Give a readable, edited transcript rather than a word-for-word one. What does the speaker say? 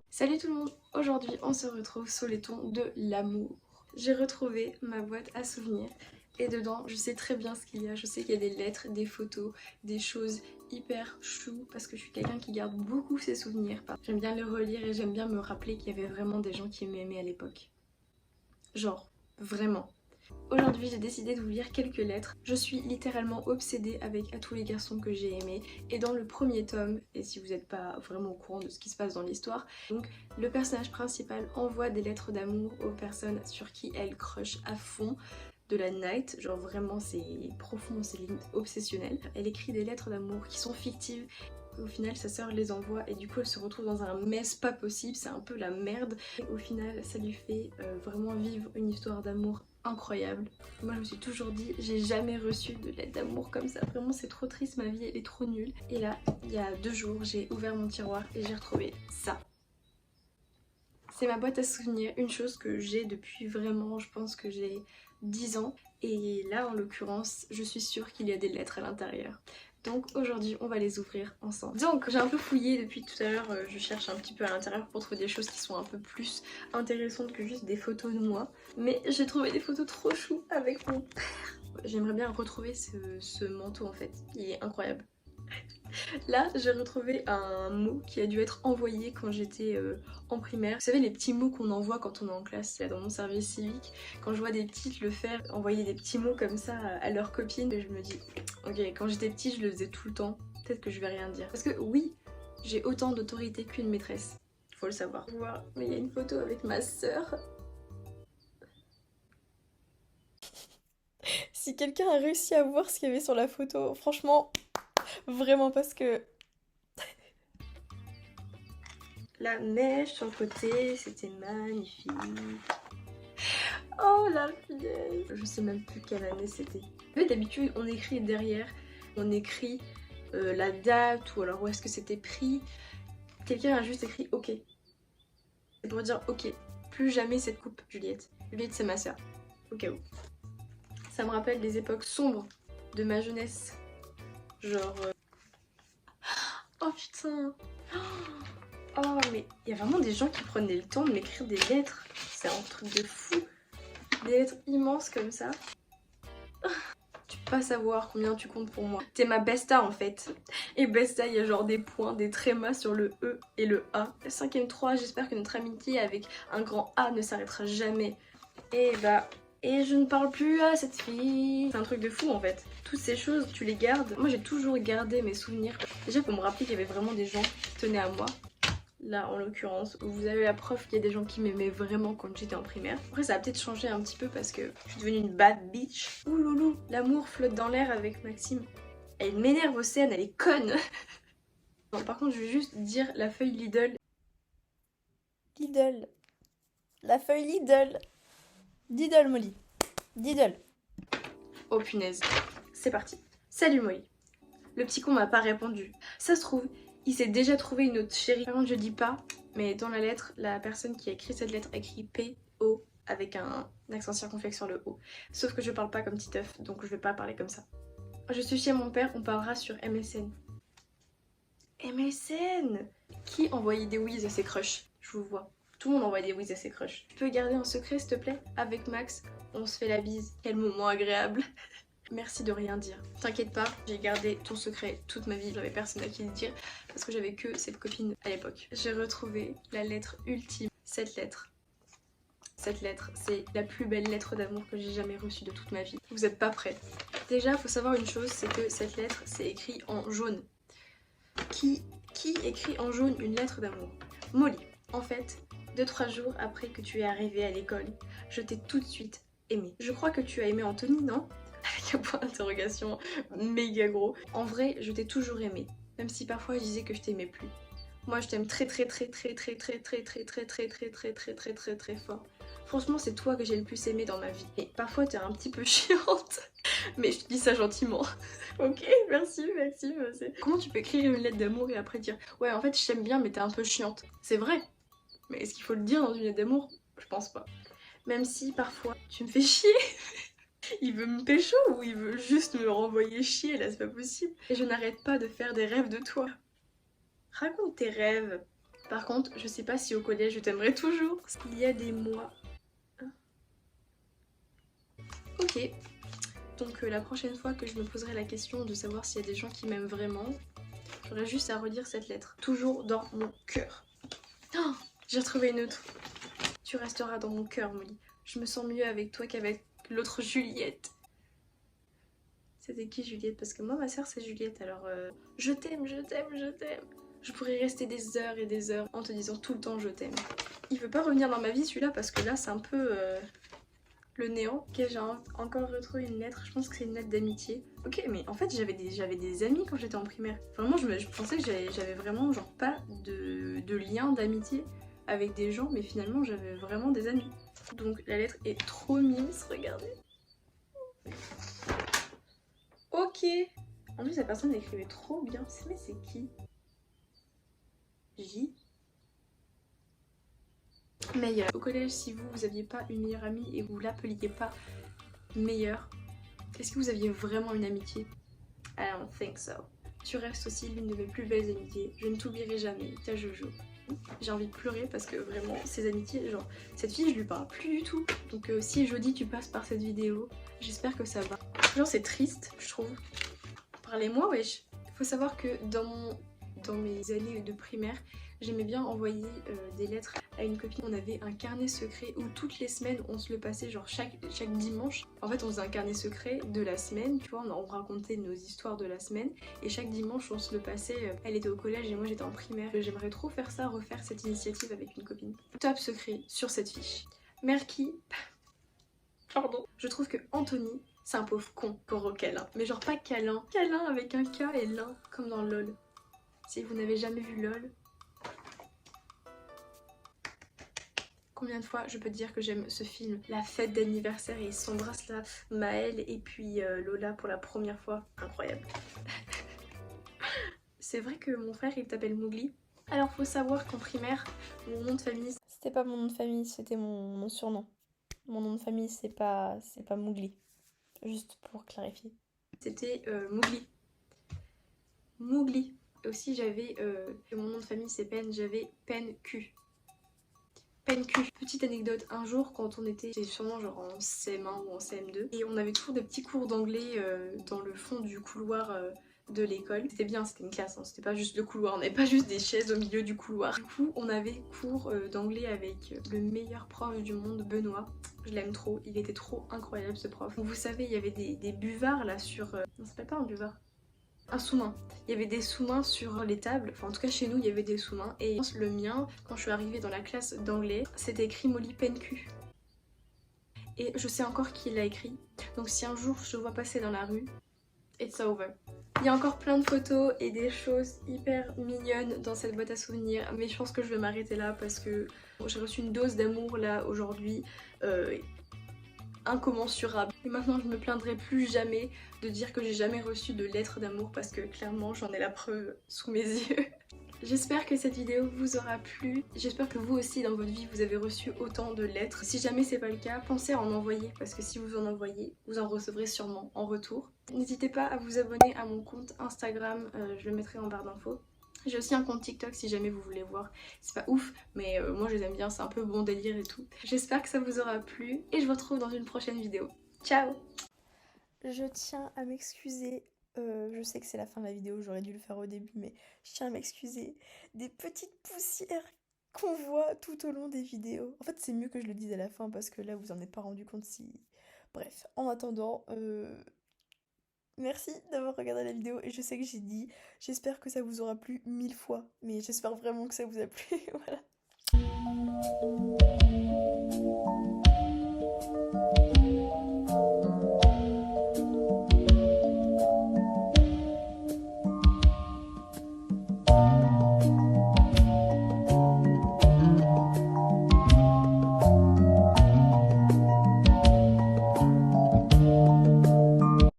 Salut tout le monde, aujourd'hui on se retrouve sur les tons de l'amour. J'ai retrouvé ma boîte à souvenirs et dedans je sais très bien ce qu'il y a. Je sais qu'il y a des lettres, des photos, des choses hyper chou parce que je suis quelqu'un qui garde beaucoup ses souvenirs. J'aime bien les relire et j'aime bien me rappeler qu'il y avait vraiment des gens qui m'aimaient à l'époque. Genre, vraiment. Aujourd'hui j'ai décidé de vous lire quelques lettres. Je suis littéralement obsédée avec À tous les garçons que j'ai aimés. Et dans le premier tome, et si vous n'êtes pas vraiment au courant de ce qui se passe dans l'histoire, donc le personnage principal envoie des lettres d'amour aux personnes sur qui elle crush à fond. De la night, genre vraiment c'est profond, c'est limite obsessionnel. Elle écrit des lettres d'amour qui sont fictives. Au final sa sœur les envoie et du coup elle se retrouve dans un mess pas possible, c'est un peu la merde. Et au final ça lui fait vraiment vivre une histoire d'amour incroyable. Moi je me suis toujours dit j'ai jamais reçu de lettre d'amour comme ça, vraiment c'est trop triste, ma vie elle est trop nulle. Et là il y a 2 jours j'ai ouvert mon tiroir et j'ai retrouvé ça. C'est ma boîte à souvenirs, une chose que j'ai depuis vraiment, je pense que j'ai 10 ans. Et là en l'occurrence je suis sûre qu'il y a des lettres à l'intérieur. Donc aujourd'hui on va les ouvrir ensemble. Donc j'ai un peu fouillé depuis tout à l'heure, je cherche un petit peu à l'intérieur pour trouver des choses qui sont un peu plus intéressantes que juste des photos de moi. Mais j'ai trouvé des photos trop chou avec mon père. J'aimerais bien retrouver ce manteau en fait, il est incroyable. Là, j'ai retrouvé un mot qui a dû être envoyé quand j'étais en primaire. Vous savez, les petits mots qu'on envoie quand on est en classe, là, dans mon service civique. Quand je vois des petites le faire, envoyer des petits mots comme ça à leurs copines, je me dis, ok, quand j'étais petite, je le faisais tout le temps. Peut-être que je vais rien dire. Parce que oui, j'ai autant d'autorité qu'une maîtresse. Faut le savoir. Voilà, mais il y a une photo avec ma sœur. Si quelqu'un a réussi à voir ce qu'il y avait sur la photo, franchement, vraiment parce que... La mèche sur le côté, c'était magnifique. Oh la punaise. Je sais même plus quelle année c'était. En fait d'habitude on écrit derrière, on écrit la date ou alors où est-ce que c'était pris. Quelqu'un a juste écrit ok. C'est pour dire ok, plus jamais cette coupe Juliette. Juliette c'est ma soeur, au cas où. Ça me rappelle des époques sombres de ma jeunesse. Genre... Oh putain. Oh mais il y a vraiment des gens qui prenaient le temps de m'écrire des lettres. C'est un truc de fou. Des lettres immenses comme ça. Tu peux pas savoir combien tu comptes pour moi. T'es ma besta en fait. Et besta, il y a genre des points, des trémas sur le E et le A. 5ème 3, j'espère que notre amitié avec un grand A ne s'arrêtera jamais. Et bah... Et je ne parle plus à cette fille. C'est un truc de fou en fait. Toutes ces choses, tu les gardes. Moi j'ai toujours gardé mes souvenirs. Déjà pour me rappeler qu'il y avait vraiment des gens qui tenaient à moi. Là en l'occurrence, vous avez la preuve qu'il y a des gens qui m'aimaient vraiment quand j'étais en primaire. Après ça a peut-être changé un petit peu parce que je suis devenue une bad bitch. Ouh loulou, l'amour flotte dans l'air avec Maxime. Elle m'énerve au scènes, elle est conne. Bon, par contre je vais juste dire la feuille Lidl. Lidl. La feuille Lidl. Diddle, Molly. Diddle. Oh punaise. C'est parti. Salut Molly. Le petit con m'a pas répondu. Ça se trouve, il s'est déjà trouvé une autre chérie. Par contre je dis pas, mais dans la lettre, la personne qui a écrit cette lettre a écrit P-O avec un accent circonflexe sur le O. Sauf que je parle pas comme petit œuf, donc je vais pas parler comme ça. Je suis chez mon père, on parlera sur MSN. MSN! Qui envoyait des whiz à ses crushs? Je vous vois. Tout le monde envoie des whiz à ses crushs. Tu peux garder en secret s'il te plaît? Avec Max, on se fait la bise. Quel moment agréable. Merci de rien dire. T'inquiète pas, j'ai gardé ton secret toute ma vie. J'avais personne à qui le dire parce que j'avais que cette copine à l'époque. J'ai retrouvé la lettre ultime. Cette lettre. Cette lettre, c'est la plus belle lettre d'amour que j'ai jamais reçue de toute ma vie. Vous êtes pas prêts. Déjà, faut savoir une chose, c'est que cette lettre, c'est écrit en jaune. Qui écrit en jaune une lettre d'amour? Molly. En fait, 2-3 jours après que tu es arrivée à l'école, je t'ai tout de suite aimée. Je crois que tu as aimé Anthony, non? Avec un point d'interrogation méga gros. En vrai, je t'ai toujours aimé, même si parfois je disais que je t'aimais plus. Moi, je t'aime très fort. Franchement, c'est toi que j'ai le plus aimé dans ma vie. Et parfois, t'es un petit peu chiante, mais je te dis ça gentiment. Ok, merci Maxime. Comment tu peux écrire une lettre d'amour et après dire ouais, en fait, je t'aime bien, mais t'es un peu chiante? C'est vrai. Mais est-ce qu'il faut le dire dans une lettre d'amour? Je pense pas. Même si parfois, tu me fais chier. Il veut me pécho ou il veut juste me renvoyer chier là, c'est pas possible. Et je n'arrête pas de faire des rêves de toi. Raconte tes rêves. Par contre, je sais pas si au collège je t'aimerais toujours. Il y a des mois. Ok. Donc la prochaine fois que je me poserai la question de savoir s'il y a des gens qui m'aiment vraiment, j'aurai juste à relire cette lettre. Toujours dans mon cœur. Oh, j'ai retrouvé une autre. Tu resteras dans mon cœur, Molly. Je me sens mieux avec toi qu'avec l'autre Juliette. C'était qui Juliette? Parce que moi, ma soeur, c'est Juliette. Alors, je t'aime, je t'aime, je t'aime. Je pourrais rester des heures et des heures en te disant tout le temps je t'aime. Il veut pas revenir dans ma vie celui-là parce que là, c'est un peu le néant. Ok, j'ai encore retrouvé une lettre. Je pense que c'est une lettre d'amitié. Ok, mais en fait, j'avais des amis quand j'étais en primaire. Vraiment, je pensais que j'avais vraiment genre pas de lien d'amitié avec des gens, mais finalement, j'avais vraiment des amis. Donc, la lettre est trop mise, regardez. Ok. En plus, la personne écrivait trop bien. Mais c'est qui? J. Meilleur. Au collège, si vous aviez pas une meilleure amie et vous l'appeliez pas meilleure, est-ce que vous aviez vraiment une amitié? I don't think so. Tu restes aussi l'une de mes plus belles amitiés. Je ne t'oublierai jamais, ta Jojo. J'ai envie de pleurer parce que vraiment, ces amitiés, genre, cette fille, je lui parle plus du tout. Donc si jeudi tu passes par cette vidéo, j'espère que ça va. Genre, c'est triste, je trouve. Parlez-moi, wesh. Faut savoir que dans mes années de primaire, j'aimais bien envoyer des lettres à une copine. On avait un carnet secret où toutes les semaines on se le passait, genre chaque dimanche. En fait, on faisait un carnet secret de la semaine, tu vois, on racontait nos histoires de la semaine et chaque dimanche on se le passait. Elle était au collège et moi j'étais en primaire. J'aimerais trop faire ça, refaire cette initiative avec une copine. Top secret sur cette fiche. Merki. Pardon. Je trouve que Anthony, c'est un pauvre con pour câlin. Mais genre pas câlin. Câlin avec un K et l'un, comme dans LOL. Si vous n'avez jamais vu LOL. Combien de fois je peux dire que j'aime ce film? La fête d'anniversaire et ils s'embrassent là, Maëlle et puis Lola pour la première fois. Incroyable. C'est vrai que mon frère il t'appelle Mowgli. Alors faut savoir qu'en primaire, mon nom de famille... C'était pas mon nom de famille, c'était mon surnom. Mon nom de famille, c'est pas Mowgli. Juste pour clarifier. C'était Mowgli. Mowgli. Aussi j'avais... mon nom de famille c'est Pen, j'avais Pen Q. PNQ. Petite anecdote, un jour quand on était sûrement genre en CM1 ou en CM2 et on avait toujours des petits cours d'anglais dans le fond du couloir de l'école. C'était bien, c'était une classe, hein, c'était pas juste le couloir, on n'avait pas juste des chaises au milieu du couloir. Du coup on avait cours d'anglais avec le meilleur prof du monde, Benoît. Je l'aime trop, il était trop incroyable ce prof. Vous savez, il y avait des buvards là sur... Non, ça s'appelle pas un buvard. Un sous-main. Il y avait des sous-mains sur les tables, enfin en tout cas chez nous il y avait des sous-mains et le mien, quand je suis arrivée dans la classe d'anglais, c'était écrit Molly PNQ. Et je sais encore qui l'a écrit, donc si un jour je vois passer dans la rue, it's over. Il y a encore plein de photos et des choses hyper mignonnes dans cette boîte à souvenirs, mais je pense que je vais m'arrêter là parce que j'ai reçu une dose d'amour là aujourd'hui. Incommensurable. Et maintenant je me plaindrai plus jamais de dire que j'ai jamais reçu de lettre d'amour parce que clairement j'en ai la preuve sous mes yeux. J'espère que cette vidéo vous aura plu. J'espère que vous aussi dans votre vie vous avez reçu autant de lettres. Si jamais c'est pas le cas, pensez à en envoyer parce que si vous en envoyez, vous en recevrez sûrement en retour. N'hésitez pas à vous abonner à mon compte Instagram, je le mettrai en barre d'infos. J'ai aussi un compte TikTok si jamais vous voulez voir. C'est pas ouf, mais moi je les aime bien, c'est un peu bon délire et tout. J'espère que ça vous aura plu et je vous retrouve dans une prochaine vidéo. Ciao! Je tiens à m'excuser. Je sais que c'est la fin de la vidéo, j'aurais dû le faire au début, mais je tiens à m'excuser des petites poussières qu'on voit tout au long des vidéos. En fait, c'est mieux que je le dise à la fin parce que là, vous en êtes pas rendu compte si... Bref, en attendant, merci d'avoir regardé la vidéo et je sais que j'ai dit, j'espère que ça vous aura plu 1000 fois, mais j'espère vraiment que ça vous a plu, voilà.